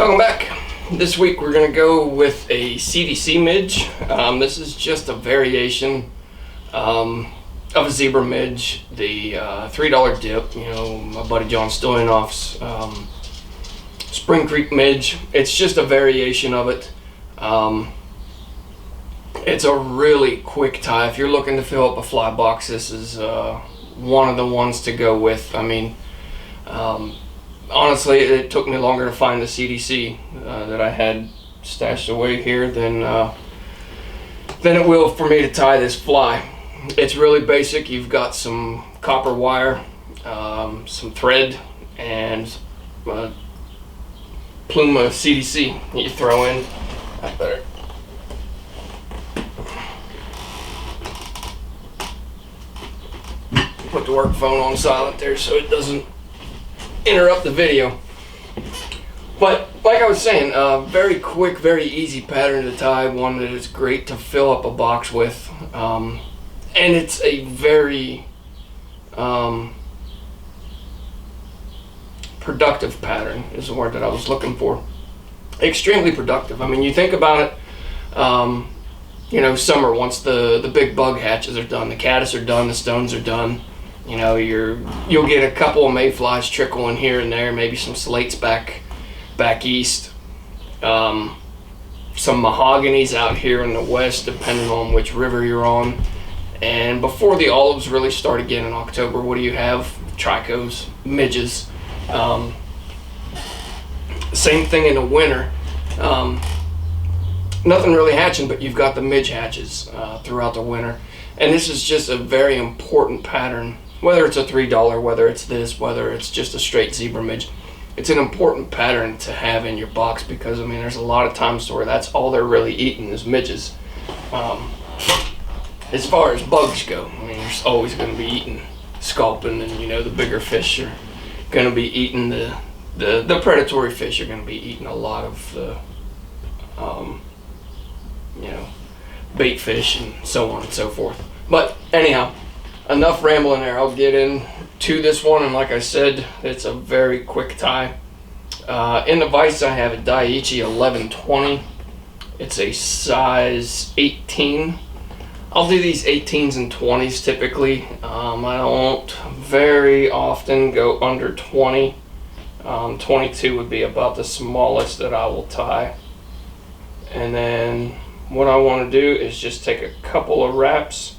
Welcome back. This week we're going to go with a CDC Midge. This is just a variation of a Zebra Midge, the $3 dip, my buddy John Stoyanoff's Spring Creek Midge. It's just a variation of it. It's a really quick tie. If you're looking to fill up a fly box, this is one of the ones to go with. I mean, honestly, it took me longer to find the CDC that I had stashed away here than it will for me to tie this fly. It's really basic. You've got some copper wire, some thread, and a plume of CDC that you throw in. I better put the work phone on silent there so it doesn't interrupt the video. But like I was saying, very quick, very easy pattern to tie, one that is great to fill up a box with, and it's a very productive pattern is the word that I was looking for. Extremely productive. I mean, you think about it, summer, once the big bug hatches are done, the caddis are done, the stones are done, you'll get a couple of mayflies trickling here and there, maybe some slates back east, some mahoganies out here in the west, depending on which river you're on. And before the olives really start again in October, what do you have? Trichos, midges. Same thing in the winter. Nothing really hatching, but you've got the midge hatches throughout the winter. And this is just a very important pattern. Whether it's a $3, whether it's this, whether it's just a straight Zebra Midge, it's an important pattern to have in your box because, I mean, there's a lot of times where that's all they're really eating is midges. As far as bugs go, I mean, there's always going to be eating sculpin, and the bigger fish are going to be eating the predatory fish are going to be eating a lot of the bait fish and so on and so forth. But anyhow, enough rambling there. I'll get into this one, and like I said, it's a very quick tie. In the vise I have a Daiichi 1120. It's a size 18. I'll do these 18s and 20s typically. I don't very often go under 20. 22 would be about the smallest that I will tie. And then what I want to do is just take a couple of wraps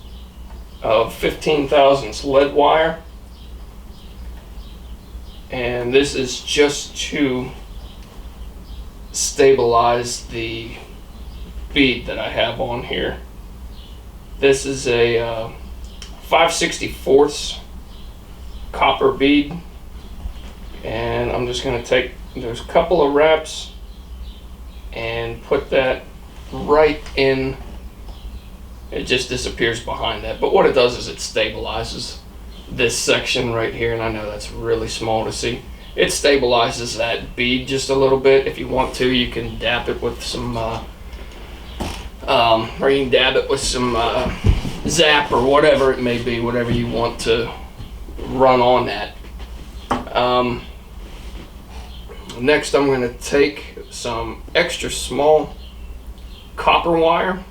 of 15 thousandths lead wire, and this is just to stabilize the bead that I have on here. This is a 5/64 copper bead, and I'm just going to take those couple of wraps and put that right in. It just disappears behind that, but what it does is it stabilizes this section right here, and I know that's really small to see. It stabilizes that bead just a little bit. If you want to, you can dab it with some zap or whatever it may be, whatever you want to run on that. Next, I'm going to take some extra small copper wire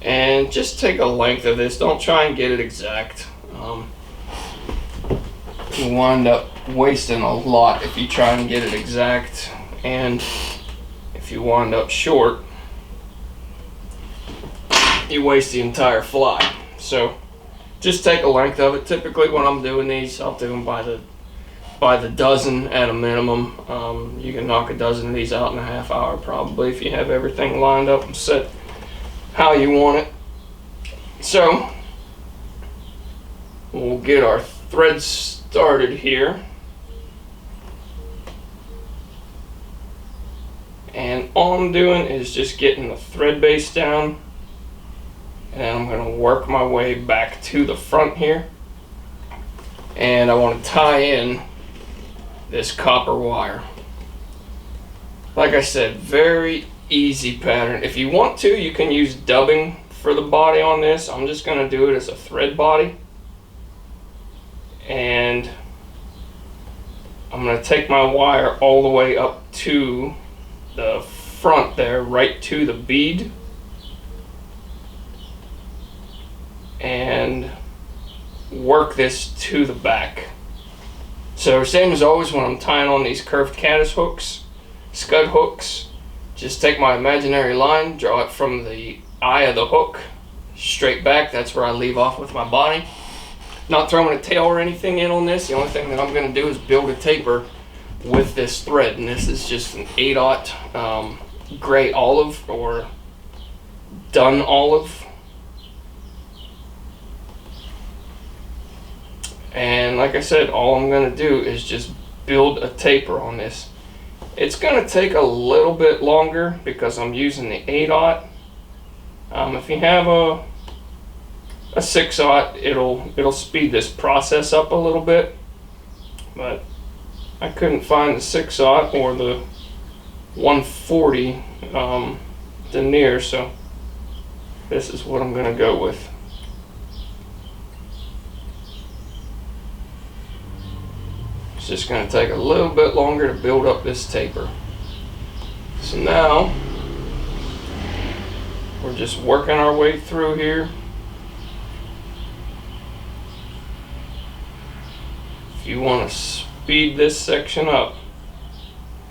and just take a length of this. Don't try and get it exact. You wind up wasting a lot if you try and get it exact, and if you wind up short, you waste the entire fly. So just take a length of it. Typically when I'm doing these, I'll do them by the dozen at a minimum. You can knock a dozen of these out in a half hour probably if you have everything lined up and set how you want it. So we'll get our threads started here, and all I'm doing is just getting the thread base down, and I'm going to work my way back to the front here, and I want to tie in this copper wire. Like I said, very easy pattern. If you want to, you can use dubbing for the body on this. I'm just going to do it as a thread body, and I'm going to take my wire all the way up to the front there, right to the bead, and work this to the back. So same as always when I'm tying on these curved caddis hooks, scud hooks, just take my imaginary line, draw it from the eye of the hook straight back. That's where I leave off with my body. Not throwing a tail or anything in on this. The only thing that I'm going to do is build a taper with this thread, and this is just an 8/0 gray olive or dun olive. And like I said, all I'm going to do is just build a taper on this. It's going to take a little bit longer because I'm using the 8/0. If you have a 6/0, it'll speed this process up a little bit, but I couldn't find the 6/0 or the 140 denier, so this is what I'm going to go with. It's just going to take a little bit longer to build up this taper. So now we're just working our way through here. If you want to speed this section up,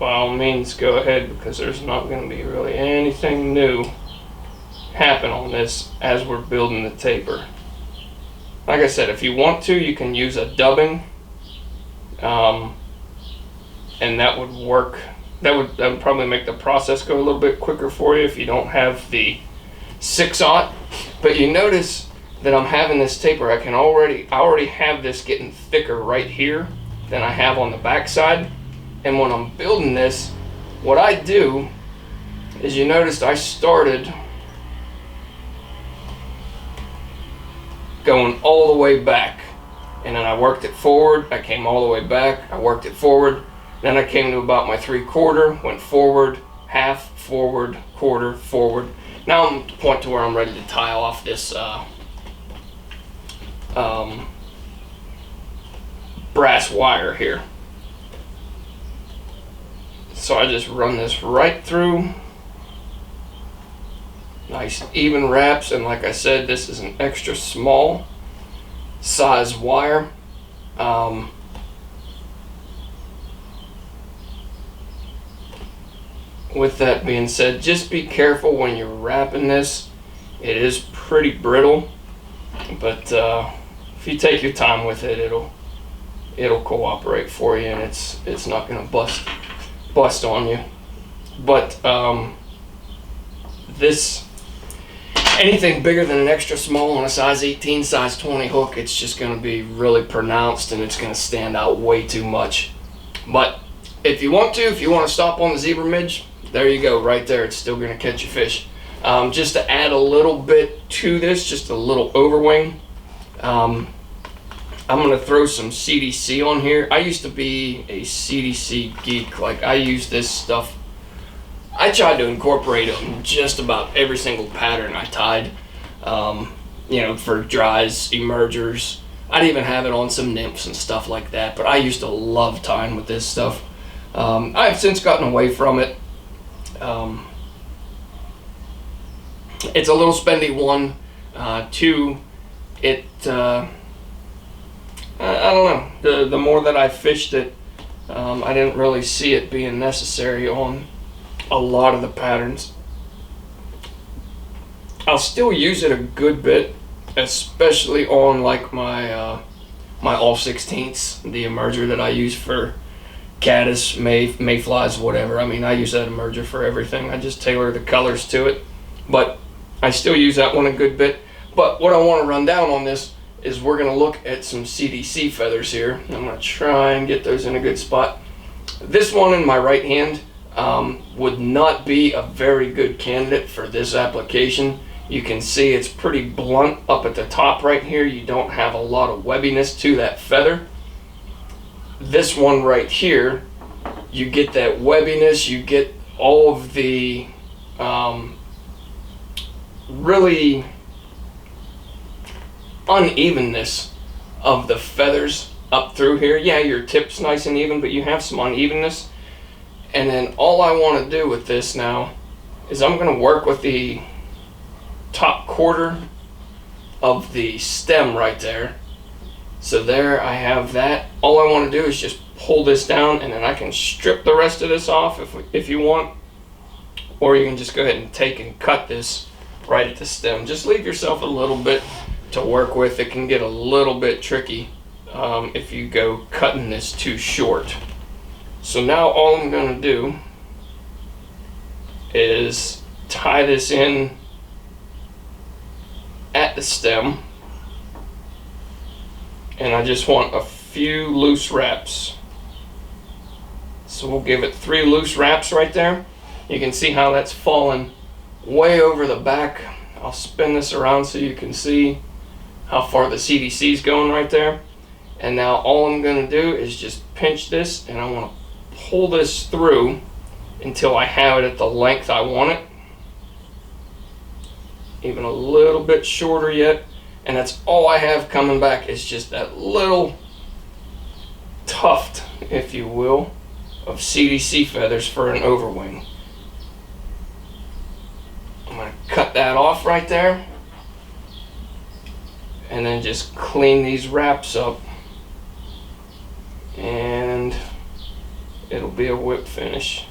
by all means go ahead, because there's not going to be really anything new happen on this as we're building the taper. Like I said, if you want to, you can use a dubbing, and that would work. That would probably make the process go a little bit quicker for you if you don't have the 6/0. But you notice that I'm having this taper. I already have this getting thicker right here than I have on the back side. And when I'm building this, what I do is, you noticed I started going all the way back, and then I worked it forward. I came all the way back, I worked it forward, then I came to about my 3/4, went forward, half, forward, quarter, forward. Now I'm at the point to where I'm ready to tie off this brass wire here. So I just run this right through, nice even wraps, and like I said, this is an extra small size wire. With that being said, just be careful when you're wrapping this. It is pretty brittle, but if you take your time with it, it'll cooperate for you, and it's not going to bust on you. But this, anything bigger than an extra small on a size 18, size 20 hook, it's just going to be really pronounced, and it's going to stand out way too much. But if you want to stop on the Zebra Midge, there you go, right there. It's still going to catch your fish. Just to add a little bit to this, just a little overwing, I'm going to throw some CDC on here. I used to be a CDC geek. Like, I use this stuff. I tried to incorporate it in just about every single pattern I tied, for dries, emergers. I'd even have it on some nymphs and stuff like that, but I used to love tying with this stuff. I've since gotten away from it. It's a little spendy, one. Two, I don't know. The more that I fished it, I didn't really see it being necessary on a lot of the patterns. I'll still use it a good bit, especially on like my my all 16ths, the emerger that I use for caddis, mayflies, whatever. I mean, I use that emerger for everything. I just tailor the colors to it, but I still use that one a good bit. But what I want to run down on this is we're going to look at some CDC feathers here. I'm going to try and get those in a good spot. This one in my right hand would not be a very good candidate for this application. You can see it's pretty blunt up at the top right here. You don't have a lot of webbiness to that feather. This one right here, you get that webbiness, you get all of the really unevenness of the feathers up through here. Yeah, your tip's nice and even, but you have some unevenness. And then all I want to do with this now is I'm going to work with the top quarter of the stem right there. So there I have that. All I want to do is just pull this down, and then I can strip the rest of this off if you want. Or you can just go ahead and take and cut this right at the stem. Just leave yourself a little bit to work with. It can get a little bit tricky if you go cutting this too short. So now all I'm going to do is tie this in at the stem, and I just want a few loose wraps. So we'll give it 3 loose wraps right there. You can see how that's falling way over the back. I'll spin this around so you can see how far the CDC is going right there. And now all I'm going to do is just pinch this, and I want to pull this through until I have it at the length I want it. Even a little bit shorter yet. And that's all I have coming back, is just that little tuft, if you will, of CDC feathers for an overwing. I'm going to cut that off right there, and then just clean these wraps up, and it'll be a whip finish.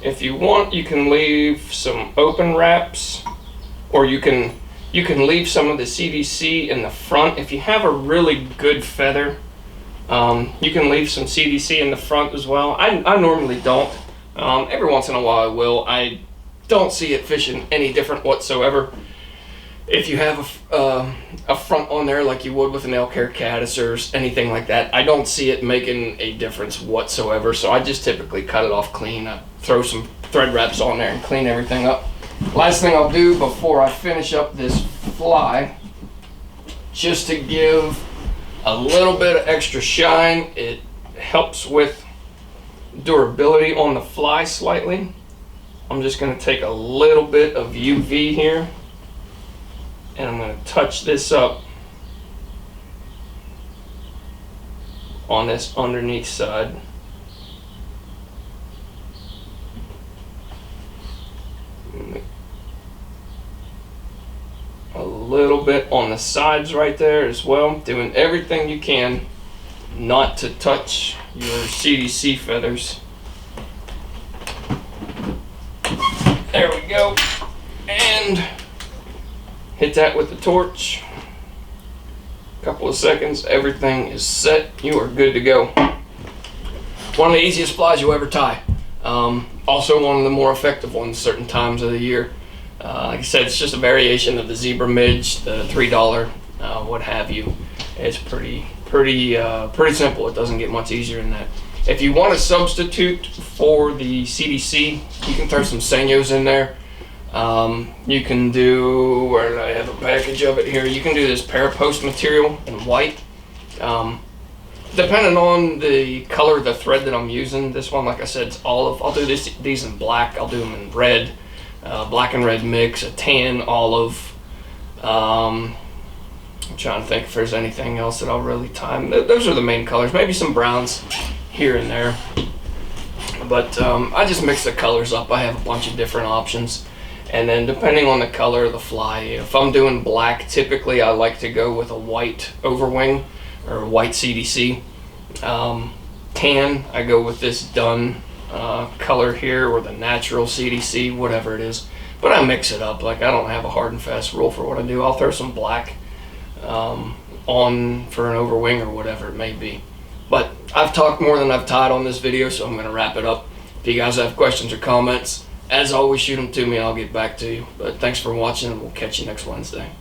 If you want, you can leave some open wraps, or you can leave some of the CDC in the front. If you have a really good feather, you can leave some CDC in the front as well. I normally don't. Every once in a while I will. I don't see it fishing any different whatsoever. If you have a front on there like you would with an elk hair caddis or anything like that, I don't see it making a difference whatsoever. So I just typically cut it off clean. I throw some thread wraps on there and clean everything up. Last thing I'll do before I finish up this fly, just to give a little bit of extra shine, it helps with durability on the fly slightly. I'm just going to take a little bit of UV here, and I'm going to touch this up on this underneath side. A little bit on the sides right there as well. Doing everything you can not to touch your CDC feathers. There we go. And hit that with the torch. Couple of seconds, everything is set. You are good to go. One of the easiest flies you'll ever tie. Also one of the more effective ones certain times of the year. Like I said, it's just a variation of the Zebra Midge, the $3, what have you. It's pretty simple. It doesn't get much easier than that. If you want to substitute for the CDC, you can throw some Senyos in there. You can do, where do I have a package of it here? You can do this Parapost material in white. Depending on the color of the thread that I'm using, this one, like I said, it's olive. I'll do these in black. I'll do them in red, black and red mix, a tan, olive. I'm trying to think if there's anything else that I'll really tie. Those are the main colors. Maybe some browns here and there. But I just mix the colors up. I have a bunch of different options. And then depending on the color of the fly, if I'm doing black, typically I like to go with a white Overwing or white CDC. Tan, I go with this dun color here, or the natural CDC, whatever it is. But I mix it up. Like, I don't have a hard and fast rule for what I do. I'll throw some black on for an Overwing or whatever it may be. But I've talked more than I've tied on this video, so I'm going to wrap it up. If you guys have questions or comments, as always, shoot them to me. I'll get back to you. But thanks for watching, and we'll catch you next Wednesday.